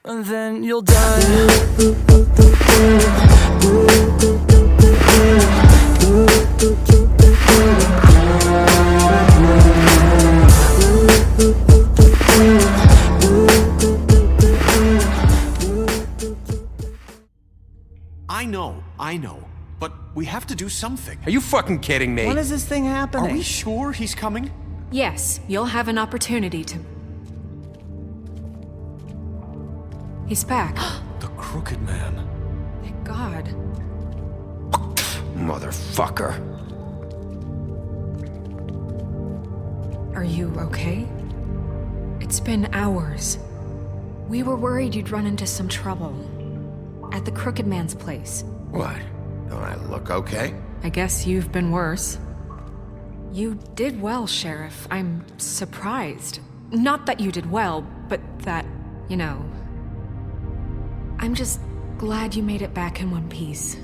and then you'll die. I know, but we have to do something. Are you fucking kidding me? When is this thing happening? Are we sure he's coming? Yes, you'll have an opportunity to... He's back. The Crooked Man. Thank God. Motherfucker. Are you okay? It's been hours. We were worried you'd run into some trouble. At the Crooked Man's place. What? Don't I look okay? I guess you've been worse. You did well, Sheriff. I'm surprised. Not that you did well, but that, you know... I'm just glad you made it back in one piece.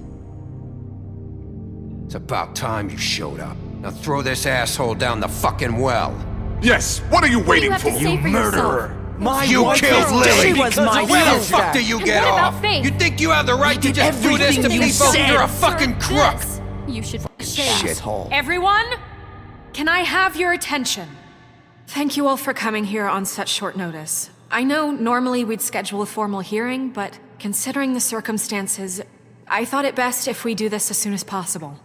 It's about time you showed up. Now throw this asshole down the fucking well. Yes, what are you waiting for? You murderer! You killed Lily! She was my Where the sister. fuck do you get what about off? Faith? You think you have the right to just do this to everything you people? said. You're a fucking crook! This, you should shame. Shithole. Everyone, can I have your attention? Thank you all for coming here on such short notice. I know normally we'd schedule a formal hearing, but considering the circumstances, I thought it best if we do this as soon as possible.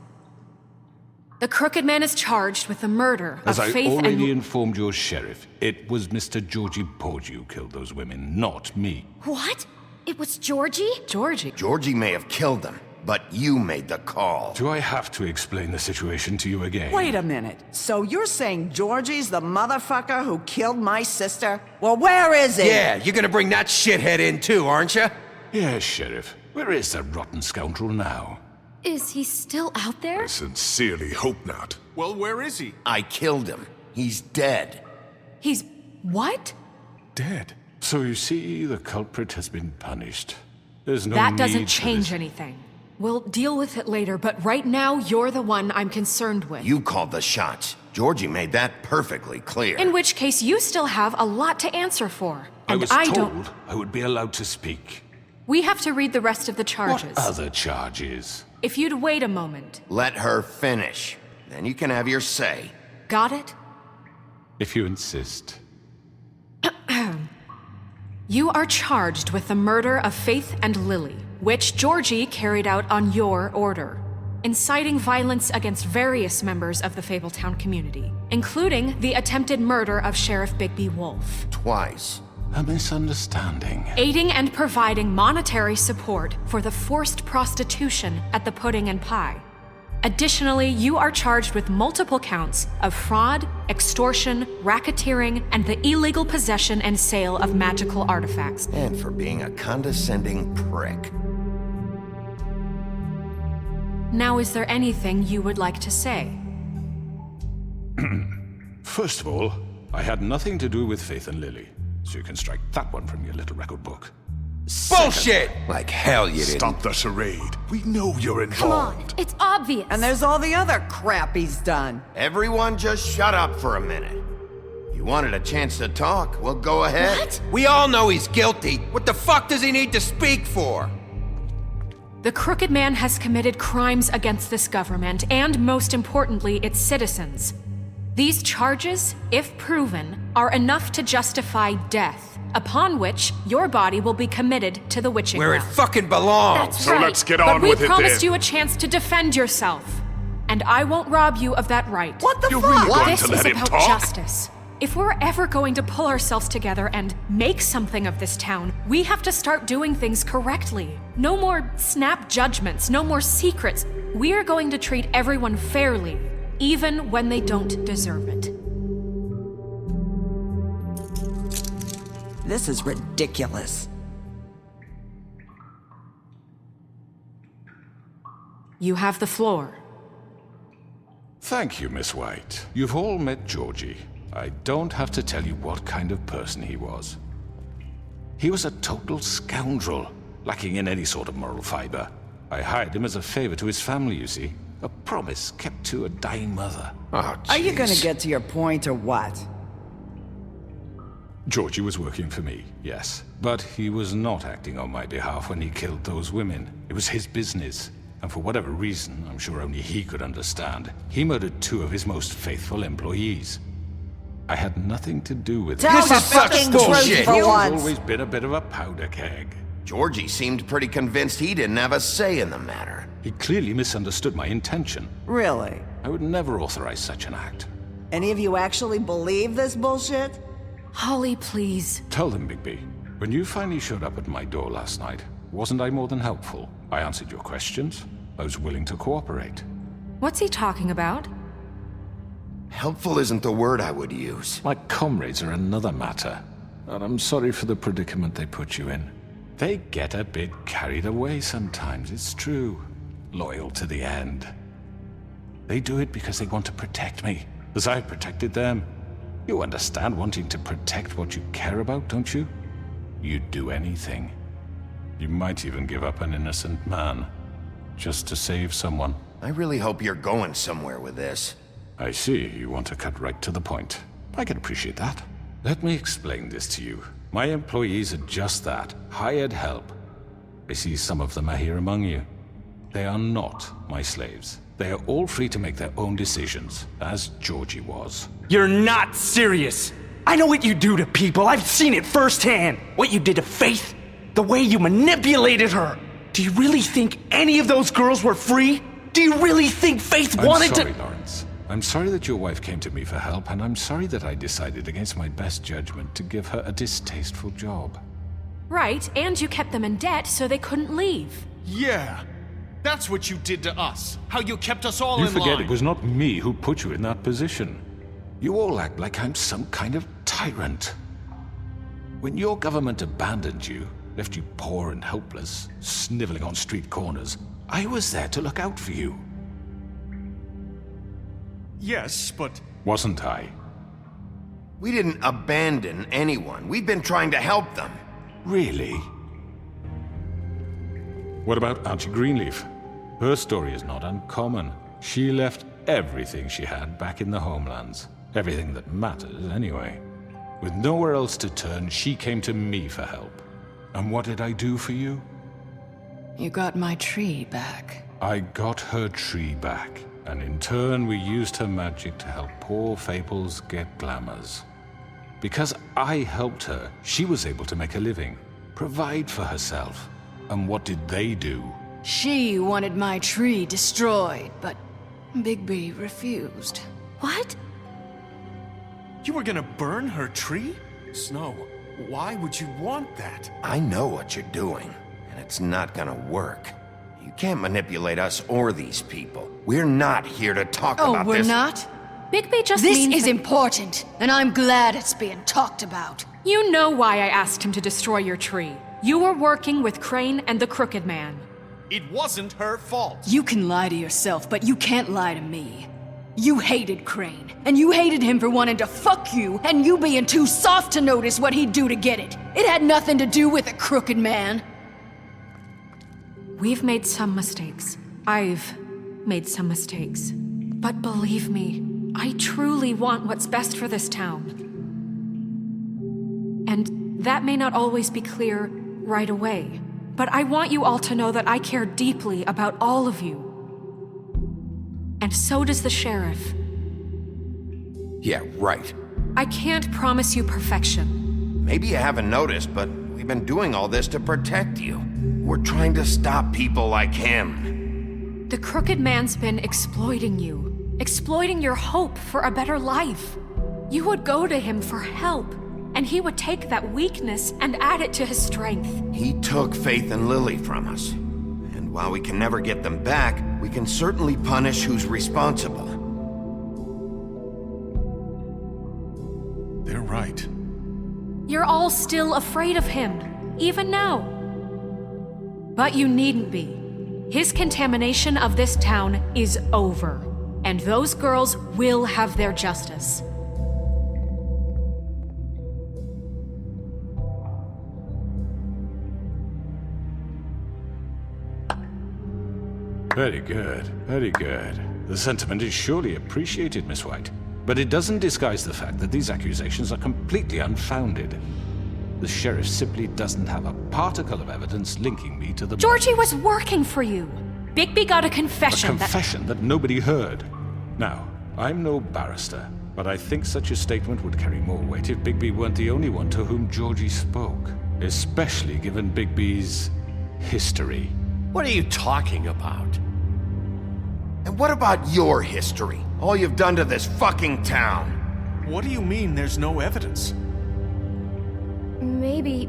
The Crooked Man is charged with the murder As of I Faith already and... informed your sheriff, it was Mr. Georgie Porgy who killed those women, not me. What? It was Georgie? Georgie. Georgie may have killed them, but you made the call. Do I have to explain the situation to you again? Wait a minute. So you're saying Georgie's the motherfucker who killed my sister? Well, where is he? Yeah, you're gonna bring that shithead in too, aren't you? Yes, Sheriff. Where is that rotten scoundrel now? Is he still out there? I sincerely hope not. Well, where is he? I killed him. He's dead. He's... what? Dead. So you see, the culprit has been punished. There's no That need doesn't for change this. anything. We'll deal with it later, but right now, you're the one I'm concerned with. You called the shots. Georgie made that perfectly clear. In which case, you still have a lot to answer for. I And was I told don't... I would be allowed to speak. We have to read the rest of the charges. What other charges? If you'd wait a moment. Let her finish. Then you can have your say. Got it? If you insist. You are charged with the murder of Faith and Lily, which Georgie carried out on your order, inciting violence against various members of the Feybltauun community, including the attempted murder of Sheriff Bigby Wolf. Twice. A misunderstanding. Aiding and providing monetary support for the forced prostitution at the Pudding and Pie. Additionally, you are charged with multiple counts of fraud, extortion, racketeering, and the illegal possession and sale of magical artifacts. And for being a condescending prick. Now, is there anything you would like to say? First of all, I had nothing to do with Faith and Lily, so you can strike that one from your little record book. Bullshit! Like hell you didn't. Stop the charade. We know you're Come on, involved. it's obvious. And there's all the other crap he's done. Everyone just shut up for a minute. You wanted a chance to talk, well go ahead. What? We all know he's guilty. What the fuck does he need to speak for? The Crooked Man has committed crimes against this government and, most importantly, its citizens. These charges, if proven, are enough to justify death, upon which your body will be committed to the witching Where it well. fucking belongs. That's So right. let's get But on we with it promised then. you a chance to defend yourself, and I won't rob you of that right. What the You're fuck? really going This to is let him about talk? justice. If we're ever going to pull ourselves together and make something of this town, we have to start doing things correctly. No more snap judgments, no more secrets. We are going to treat everyone fairly, even when they don't deserve it. This is ridiculous. You have the floor. Thank you, Miss White. You've all met Georgie. I don't have to tell you what kind of person he was. He was a total scoundrel, lacking in any sort of moral fiber. I hired him as a favor to his family, you see. A promise kept to a dying mother. Oh, Are you gonna jeez. get to your point or what? Georgie was working for me, yes. But he was not acting on my behalf when he killed those women. It was his business. And for whatever reason, I'm sure only he could understand, he murdered 2 of his most faithful employees. I had nothing to do with it. Tell This the is such fucking bullshit. truth for He's once. always been a bit of a powder keg. Georgie seemed pretty convinced he didn't have a say in the matter. He clearly misunderstood my intention. Really? I would never authorize such an act. Any of you actually believe this bullshit? Holly, please. Tell them, Bigby. When you finally showed up at my door last night, wasn't I more than helpful? I answered your questions. I was willing to cooperate. What's he talking about? Helpful isn't the word I would use. My comrades are another matter. And I'm sorry for the predicament they put you in. They get a bit carried away sometimes, it's true. Loyal to the end. They do it because they want to protect me, as I've protected them. You understand wanting to protect what you care about, don't you? You'd do anything. You might even give up an innocent man, just to save someone. I really hope you're going somewhere with this. I see, you want to cut right to the point. I can appreciate that. Let me explain this to you. My employees are just that, hired help. I see some of them are here among you. They are not my slaves. They are all free to make their own decisions, as Georgie was. You're not serious. I know what you do to people. I've seen it firsthand. What you did to Faith, the way you manipulated her. Do you really think any of those girls were free? Do you really think Faith wanted I'm sorry, to— Lawrence. I'm sorry that your wife came to me for help, and I'm sorry that I decided against my best judgment to give her a distasteful job. Right, and you kept them in debt so they couldn't leave. Yeah. That's what you did to us. How you kept us all You in forget line. it was not me who put you in that position. You all act like I'm some kind of tyrant. When your government abandoned you, left you poor and helpless, sniveling on street corners, I was there to look out for you. Yes, but... Wasn't I? We didn't abandon anyone. We've been trying to help them. Really? What about Auntie Greenleaf? Her story is not uncommon. She left everything she had back in the homelands. Everything that matters, anyway. With nowhere else to turn, she came to me for help. And what did I do for you? You got my tree back. I got her tree back, and in turn we used her magic to help poor Fables get glamours. Because I helped her, she was able to make a living, provide for herself. And what did they do? She wanted my tree destroyed, but Bigby refused. What? You were gonna burn her tree? Snow, why would you want that? I know what you're doing, and it's not gonna work. You can't manipulate us or these people. We're not here to talk Oh, about we're this. not? Bigby just This means is that- important, and I'm glad it's being talked about. You know why I asked him to destroy your tree. You were working with Crane and the Crooked Man. It wasn't her fault. You can lie to yourself, but you can't lie to me. You hated Crane, and you hated him for wanting to fuck you, and you being too soft to notice what he'd do to get it. It had nothing to do with the Crooked Man. We've made some mistakes. I've made some mistakes. But believe me, I truly want what's best for this town. And that may not always be clear right away, but I want you all to know that I care deeply about all of you. And so does the sheriff. Yeah, right. I can't promise you perfection. Maybe you haven't noticed, but we've been doing all this to protect you. We're trying to stop people like him. The Crooked Man's been exploiting you, exploiting your hope for a better life. You would go to him for help, and he would take that weakness and add it to his strength. He took Faith and Lily from us. And while we can never get them back, we can certainly punish who's responsible. They're right. You're all still afraid of him, even now. But you needn't be. His contamination of this town is over, and those girls will have their justice. Very good, very good. The sentiment is surely appreciated, Miss White. But it doesn't disguise the fact that these accusations are completely unfounded. The sheriff simply doesn't have a particle of evidence linking me to the... Georgie was working for you. Bigby got a confession A confession that nobody heard. Now, I'm no barrister, but I think such a statement would carry more weight if Bigby weren't the only one to whom Georgie spoke. Especially given Bigby's history. What are you talking about? And what about your history? All you've done to this fucking town? What do you mean there's no evidence? Maybe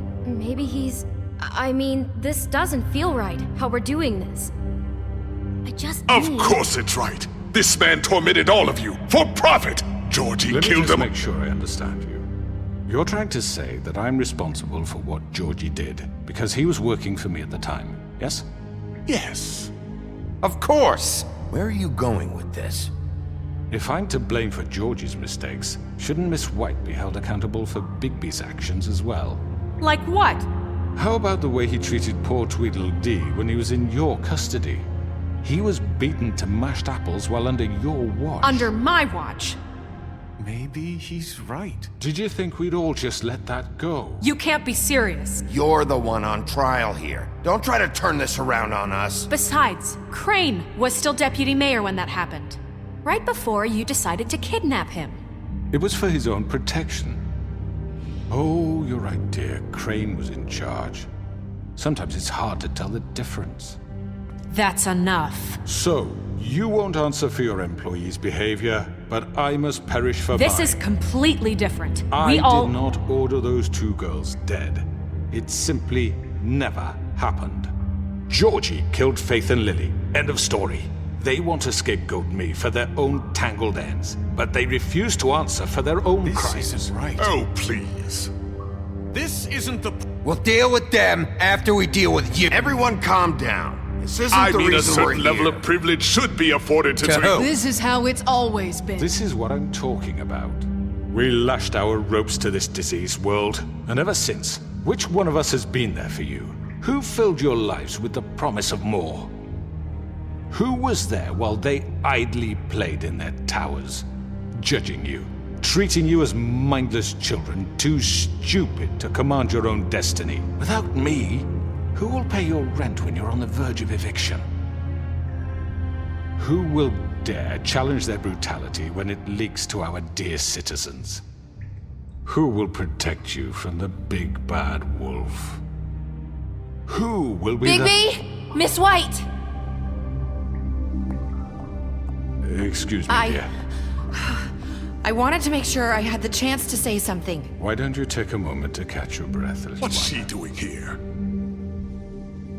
he's... I mean, this doesn't feel right, how we're doing this. I just Of need... course it's right. This man tormented all of you for profit. Georgie Let me killed just him. make sure I understand you. You're trying to say that I'm responsible for what Georgie did because he was working for me at the time, yes? Yes. Of course! Where are you going with this? If I'm to blame for Georgie's mistakes, shouldn't Miss White be held accountable for Bigby's actions as well? Like what? How about the way he treated poor Tweedledee when he was in your custody? He was beaten to mashed apples while under your watch. Under my watch. Maybe he's right. Did you think we'd all just let that go? You can't be serious. You're the one on trial here. Don't try to turn this around on us. Besides, Crane was still deputy mayor when that happened. Right before you decided to kidnap him. It was for his own protection. Oh, you're right, dear. Crane was in charge. Sometimes it's hard to tell the difference. That's enough. So, you won't answer for your employees' behavior, but I must perish for This mine. is completely different. I We all... did not order those two girls dead. It simply never happened. Georgie killed Faith and Lily. End of story. They want to scapegoat me for their own tangled ends, but they refuse to answer for their own This crimes. isn't right. Oh, please. This isn't the... We'll deal with them after we deal with you. Everyone calm down. This isn't I the mean, a reason we're certain level here. of privilege should be afforded to... To who? This is how it's always been. This is what I'm talking about. We lashed our ropes to this diseased world, and ever since, which one of us has been there for you? Who filled your lives with the promise of more? Who was there while they idly played in their towers, judging you, treating you as mindless children, too stupid to command your own destiny? Without me, who will pay your rent when you're on the verge of eviction? Who will dare challenge their brutality when it leaks to our dear citizens? Who will protect you from the big bad wolf? Who will be Bigby! Miss White! Excuse me, dear. I wanted to make sure I had the chance to say something. Why don't you take a moment to catch your breath, little What's one? she doing here?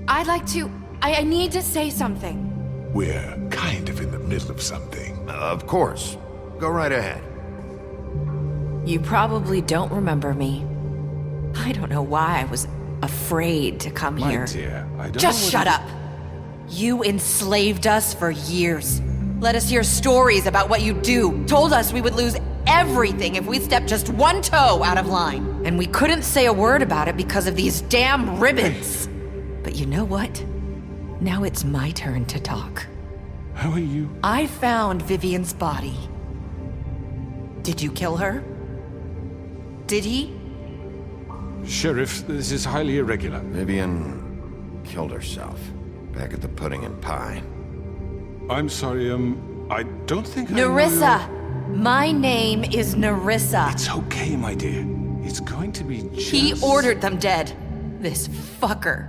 I'd like to... I need to say something. We're kind of in the middle of something. Of course. Go right ahead. You probably don't remember me. I don't know why I was afraid to come My here. dear, I don't Just know shut what up. You enslaved us for years. Let us hear stories about what you do. Told us we would lose everything if we stepped just one toe out of line. And we couldn't say a word about it because of these damn ribbons. But you know what? Now it's my turn to talk. How are you? I found Vivian's body. Did you kill her? Did he? Sheriff, this is highly irregular. Vivian killed herself back at the Pudding and Pie. I'm sorry, I don't think I know Nerissa! My name is Nerissa. It's okay, my dear. It's going to be just... He ordered them dead. This fucker.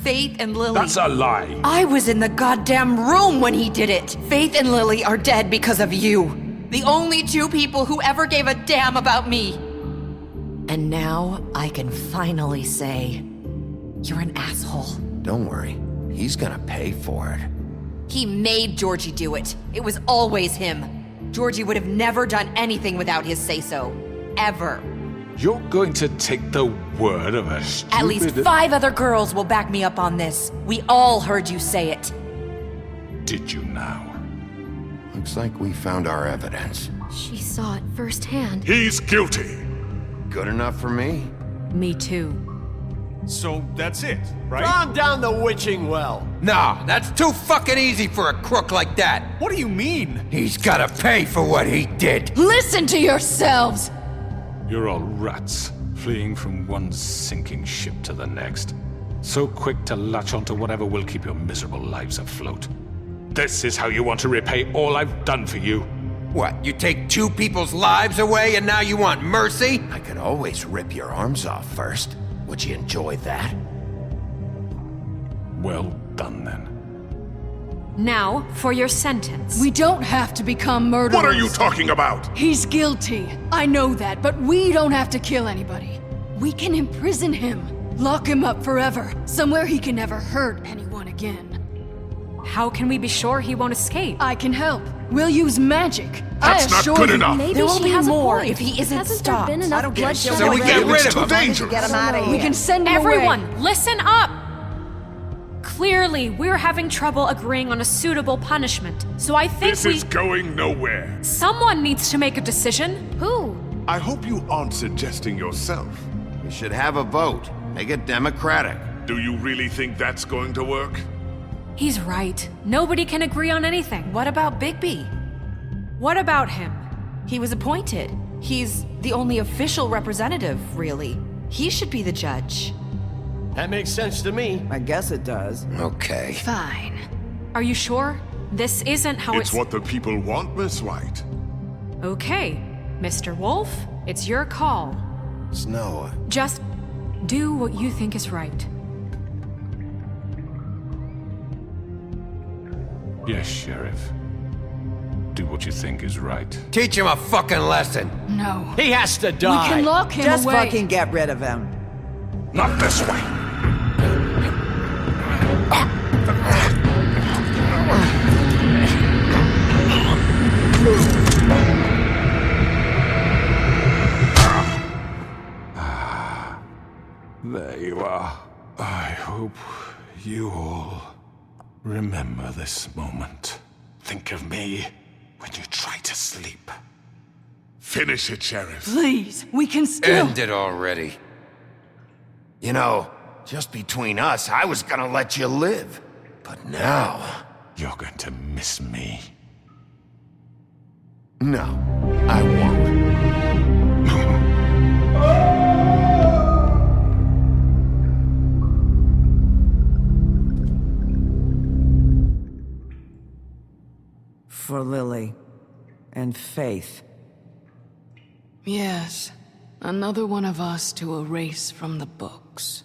Faith and Lily. That's a lie! I was in the goddamn room when he did it. Faith and Lily are dead because of you. The only two people who ever gave a damn about me. And now I can finally say, you're an asshole. Don't worry. He's gonna pay for it. He made Georgie do it. It was always him. Georgie would have never done anything without his say-so. Ever. You're going to take the word of a stupid... At least 5 other girls will back me up on this. We all heard you say it. Did you now? Looks like we found our evidence. She saw it firsthand. He's guilty. Good enough for me? Me too. So that's it, right? Calm down the witching well. No, that's too fucking easy for a crook like that. What do you mean? He's gotta pay for what he did. Listen to yourselves! You're all rats, fleeing from one sinking ship to the next. So quick to latch onto whatever will keep your miserable lives afloat. This is how you want to repay all I've done for you? What, you take two people's lives away and now you want mercy? I could always rip your arms off first. Would you enjoy that? Well done, then. Now, for your sentence. We don't have to become murderers. What are you talking about? He's guilty. I know that, but we don't have to kill anybody. We can imprison him. Lock him up forever. Somewhere he can never hurt anyone again. How can we be sure he won't escape? I can help. We'll use magic. That's not good enough. Maybe There will she be has more a point. if he isn't Hasn't stopped. there been enough bloodshed? So we get rid of him. Too dangerous. Get him out of here. We can send him Everyone, away. listen up! Clearly, we're having trouble agreeing on a suitable punishment, so I think This is going nowhere. someone needs to make a decision. Who? I hope you aren't suggesting yourself. We should have a vote. Make it democratic. Do you really think that's going to work? He's right. Nobody can agree on anything. What about Bigby? What about him? He was appointed. He's the only official representative, really. He should be the judge. That makes sense to me. I guess it does. Okay. Fine. Are you sure? This isn't how It's what the people want, Miss White. Okay, Mr. Wolf, it's your call. Snow, Just do what you think is right. Yes, Sheriff. Do what you think is right. teach him a fucking lesson. No. He has to We die. can lock him Just away. fucking get rid of him. Not this way! There you are. I hope you all remember this moment. Think of me when you try to sleep. Finish it, Sheriff. Please, we can still... End it already. You know, just between us, I was gonna let you live. But now... You're going to miss me. No, I won't. For Lily and Faith. Yes. Another one of us to erase from the books.